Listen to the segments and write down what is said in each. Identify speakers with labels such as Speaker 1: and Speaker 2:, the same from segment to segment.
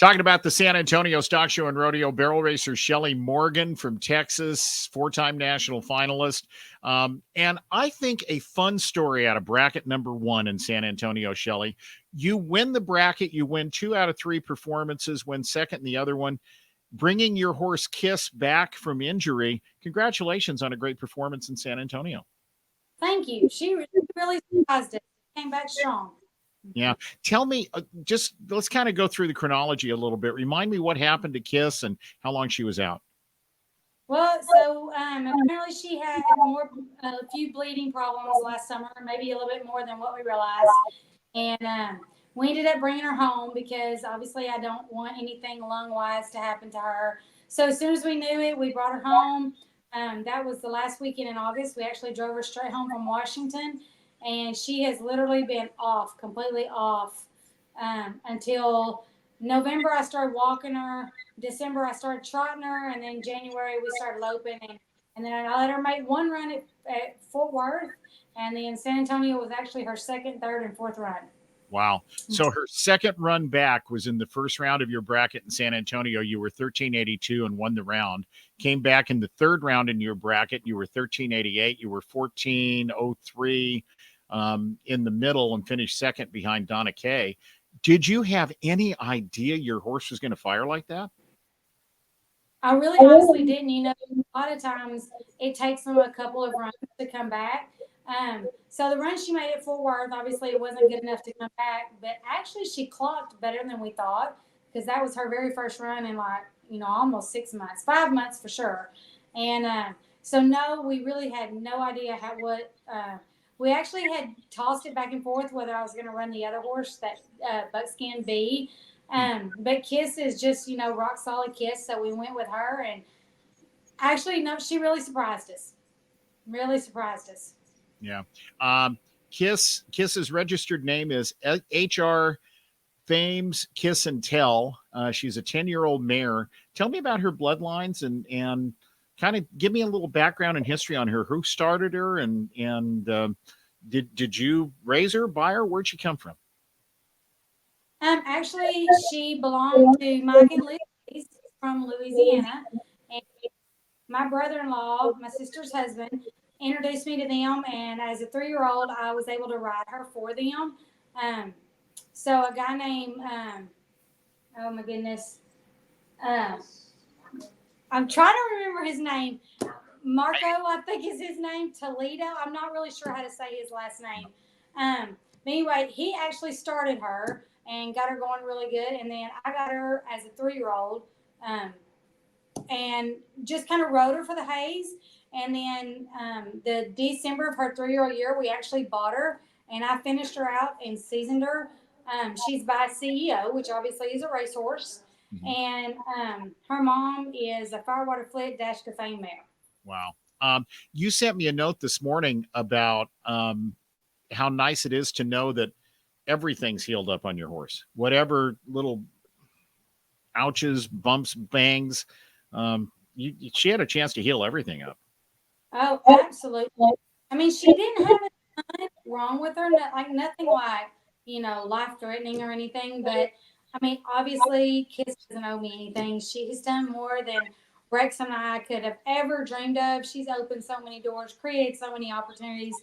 Speaker 1: Talking about the San Antonio Stock Show and Rodeo, barrel racer Shelley Morgan from Texas, four-time national finalist. And I think a fun story out of bracket number one in San Antonio, Shelley. You win the bracket. You win 2 out of 3 performances, win second in the other one, bringing your horse Kiss back from injury. Congratulations on a great performance in San Antonio.
Speaker 2: Thank you. She really surprised us. Came back strong.
Speaker 1: Yeah. Tell me, just let's kind of go through the chronology a little bit. Remind me what happened to Kiss and how long she was out.
Speaker 2: Well, so apparently she had a few bleeding problems last summer, maybe a little bit more than what we realized. And we ended up bringing her home because obviously I don't want anything lung-wise to happen to her. So as soon as we knew it, we brought her home. That was the last weekend in August. We actually drove her straight home from Washington, and she has literally been off, completely off, until November. I started walking her. December I started trotting her, and then January we started loping, and then I let her make one run at Fort Worth, and then San Antonio was actually her second, third, and fourth run.
Speaker 1: Wow. So her second run back was in the first round of your bracket in San Antonio. You were 1382 and won the round. Came back in the third round in your bracket. You were 1388. You were 1403 in the middle and finished second behind Donna Kay. Did you have any idea your horse was going to fire like that?
Speaker 2: I really honestly didn't. A lot of times it takes them a couple of runs to come back. So the run she made at Fort Worth, obviously it wasn't good enough to come back, but actually she clocked better than we thought because that was her very first run in almost 6 months, 5 months for sure. And so no, we really had no idea we actually had tossed it back and forth whether I was going to run the other horse, that Buckskin B. But Kiss is just, rock solid Kiss. So we went with her, and actually, no, she really surprised us. Really surprised us.
Speaker 1: Yeah. Kiss's registered name is HR Fames Kiss and Tell. She's a 10-year-old mare. Tell me about her bloodlines and kind of give me a little background and history on her. Who started her and did you raise her, buy her? Where'd she come from?
Speaker 2: Actually, she belonged to Mike and Liz from Louisiana, and my brother-in-law, my sister's husband, introduced me to them. And as a 3-year-old, I was able to ride her for them. So a guy named, oh my goodness, uh, I'm trying to remember his name. Marco, I think is his name. Toledo. I'm not really sure how to say his last name. But anyway, he actually started her and got her going really good. And then I got her as a 3-year-old, and just kind of rode her for the Hayes. And then the December of her 3-year-old year, we actually bought her, and I finished her out and seasoned her. She's by CEO, which obviously is a racehorse. Mm-hmm. And her mom is a Firewater Flit Dash to Fame mare.
Speaker 1: Wow. You sent me a note this morning about how nice it is to know that everything's healed up on your horse. Whatever little ouches, bumps, bangs, she had a chance to heal everything up.
Speaker 2: Oh, absolutely. I mean, she didn't have anything wrong with her, nothing life-threatening or anything. But, I mean, obviously, Kiss doesn't owe me anything. She has done more than Rex and I could have ever dreamed of. She's opened so many doors, created so many opportunities,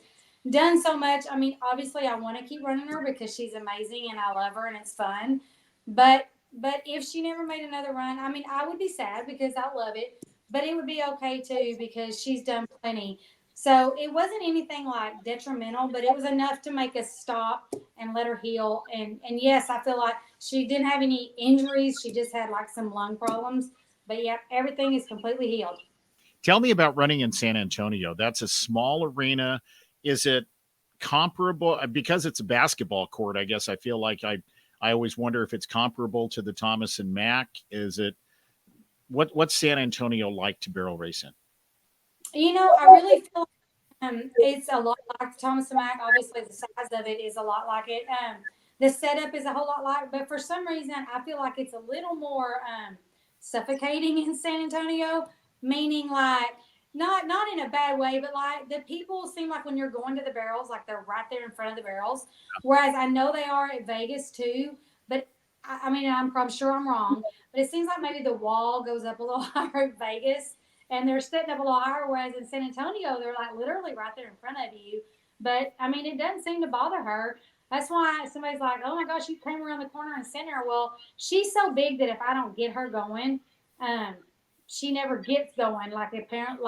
Speaker 2: done so much. I mean, obviously, I want to keep running her because she's amazing and I love her and it's fun. But if she never made another run, I mean, I would be sad because I love it. But it would be okay too because she's done plenty. So it wasn't anything like detrimental, but it was enough to make us stop and let her heal. And yes, I feel like she didn't have any injuries. She just had like some lung problems. But yeah, everything is completely healed.
Speaker 1: Tell me about running in San Antonio. That's a small arena. Is it comparable? Because it's a basketball court, I guess I feel like I always wonder if it's comparable to the Thomas and Mack. Is it what's San Antonio like to barrel race in?
Speaker 2: I really feel it's a lot like Thomas and Mack. Obviously, the size of it is a lot like it. The setup is a whole lot like, but for some reason, I feel like it's a little more suffocating in San Antonio. Meaning, like not in a bad way, but like the people seem like when you're going to the barrels, like they're right there in front of the barrels. Whereas I know they are at Vegas too, but I mean, I'm sure I'm wrong, but it seems like maybe the wall goes up a little higher in Vegas, and they're setting up a little higher, whereas in San Antonio, they're like literally right there in front of you. But I mean, it doesn't seem to bother her. That's why somebody's like, "Oh my gosh, you came around the corner and center." Well, she's so big that if I don't get her going, um, she never gets going. Like a parent,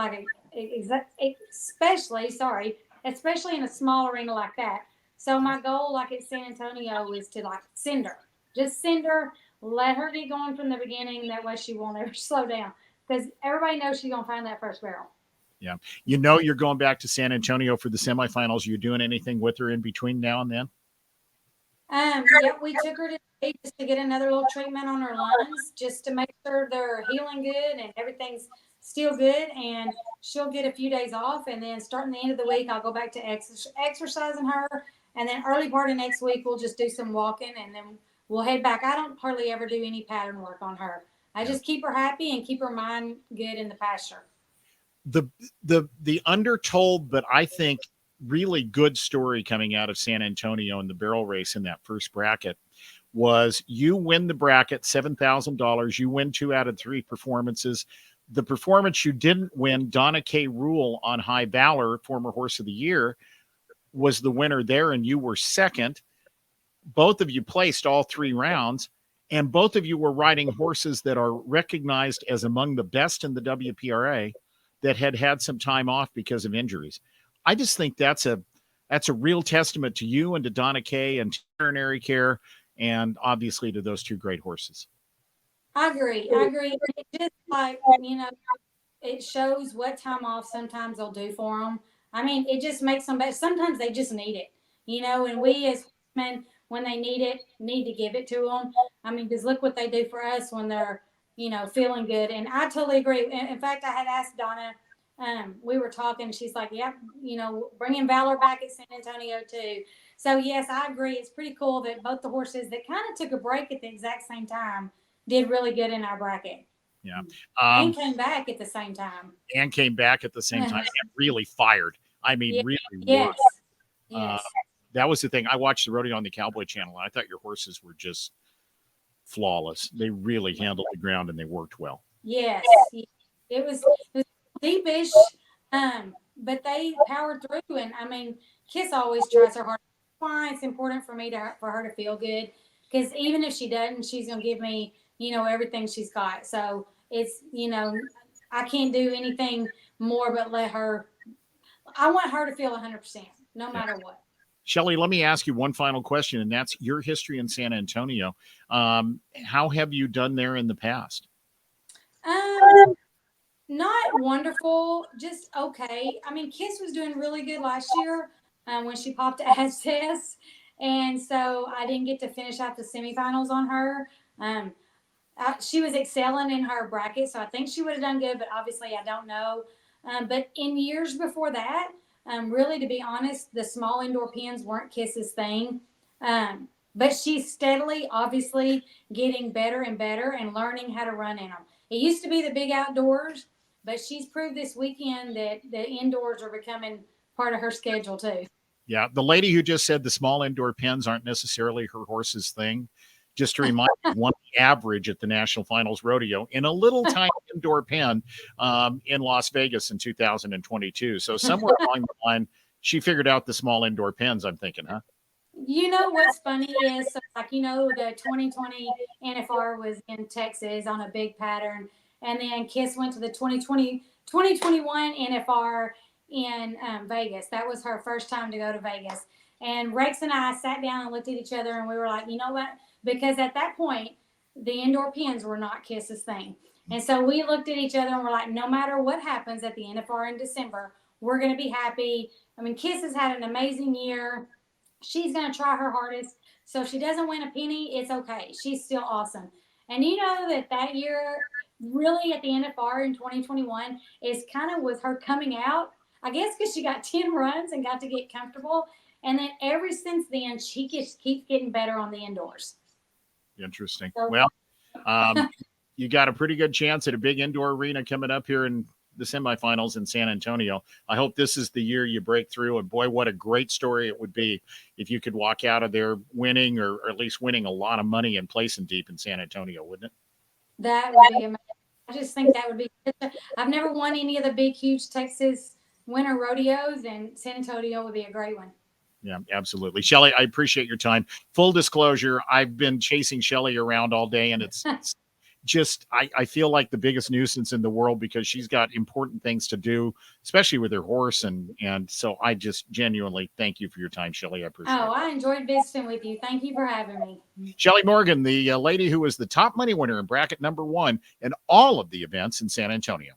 Speaker 2: especially sorry, especially in a small arena like that. So my goal, like at San Antonio, is to like send her, just send her, let her get going from the beginning. That way, she won't ever slow down because everybody knows she's gonna find that first barrel.
Speaker 1: Yeah. You know, you're going back to San Antonio for the semifinals. Are you doing anything with her in between now and then?
Speaker 2: Yeah, we took her today just to get another little treatment on her lungs, just to make sure they're healing good and everything's still good. And she'll get a few days off, and then starting the end of the week, I'll go back to exercising her, and then early part of next week, we'll just do some walking, and then we'll head back. I don't hardly ever do any pattern work on her. I
Speaker 1: Yeah.
Speaker 2: just keep her happy and keep her mind good in the pasture.
Speaker 1: The undertold, but I think really good story coming out of San Antonio in the barrel race in that first bracket was you win the bracket, $7,000. You win 2 out of 3 performances. The performance you didn't win, Donna K. Rule on High Valor, former horse of the year, was the winner there, and you were second. Both of you placed all 3 rounds, and both of you were riding horses that are recognized as among the best in the WPRA that had some time off because of injuries. I just think that's a real testament to you and to Donna Kay and to veterinary care, and obviously to those 2 great horses.
Speaker 2: I agree. I agree. It just like, it shows what time off sometimes they'll do for them. I mean, it just makes them better. Sometimes they just need it, and we as men, when they need it, need to give it to them. I mean, because look what they do for us when they're, feeling good. And I totally agree. In fact, I had asked Donna, we were talking, she's like, yep, bringing Valor back at San Antonio too. So, yes, I agree. It's pretty cool that both the horses that kind of took a break at the exact same time did really good in our bracket.
Speaker 1: Yeah.
Speaker 2: And came back at the same time.
Speaker 1: And came back at the same time and really fired. I mean,
Speaker 2: Yeah.
Speaker 1: really
Speaker 2: Yes.
Speaker 1: worked.
Speaker 2: Yes.
Speaker 1: That was the thing. I watched the rodeo on the Cowboy Channel, and I thought your horses were just flawless. They really handled the ground and they worked well.
Speaker 2: Yes. It was deepish, but they powered through. And I mean, Kiss always tries her hardest. That's why it's important for me for her to feel good, because even if she doesn't, she's gonna give me, everything she's got. So it's, I can't do anything more but let her. I want her to feel 100%, no matter what.
Speaker 1: Shelley, let me ask you one final question, and that's your history in San Antonio. How have you done there in the past?
Speaker 2: Not wonderful, just okay. I mean, Kiss was doing really good last year when she popped Access, and so I didn't get to finish out the semifinals on her. Um, she was excelling in her bracket, so I think she would have done good, but obviously I don't know. But in years before that, really, to be honest, the small indoor pens weren't Kiss's thing. But she's steadily, obviously, getting better and better and learning how to run in them. It used to be the big outdoors, but she's proved this weekend that the indoors are becoming part of her schedule too.
Speaker 1: Yeah, the lady who just said the small indoor pens aren't necessarily her horse's thing. Just to remind you, won the average at the National Finals Rodeo in a little tiny indoor pen in Las Vegas in 2022. So somewhere along the line, she figured out the small indoor pens. I'm thinking, huh?
Speaker 2: You know what's funny is, so like, the 2020 NFR was in Texas on a big pattern, and then Kiss went to the 2021 NFR in Vegas. That was her first time to go to Vegas. And Rex and I sat down and looked at each other, and we were like, you know what? Because at that point, the indoor pens were not Kiss's thing. And so we looked at each other and we're like, no matter what happens at the NFR in December, we're going to be happy. I mean, Kiss has had an amazing year. She's going to try her hardest. So if she doesn't win a penny, it's okay. She's still awesome. And you know that year, really at the NFR in 2021, is kind of with her coming out. I guess because she got 10 runs and got to get comfortable. And then ever since then, she just keeps getting better on the indoors.
Speaker 1: Interesting.
Speaker 2: So,
Speaker 1: Well, you got a pretty good chance at a big indoor arena coming up here in the semifinals in San Antonio. I hope this is the year you break through. And boy, what a great story it would be if you could walk out of there winning, or at least winning a lot of money and placing deep in San Antonio, wouldn't it?
Speaker 2: That would be amazing. I just think that would be. I've never won any of the big, huge Texas winter rodeos, and San Antonio would be a great one.
Speaker 1: Yeah, absolutely. Shelley, I appreciate your time. Full disclosure, I've been chasing Shelley around all day, and it's just, I feel like the biggest nuisance in the world because she's got important things to do, especially with her horse. And so I just genuinely thank you for your time, Shelley. I appreciate it.
Speaker 2: I enjoyed visiting with you. Thank you for having me.
Speaker 1: Shelley Morgan, the lady who was the top money winner in bracket number 1 in all of the events in San Antonio.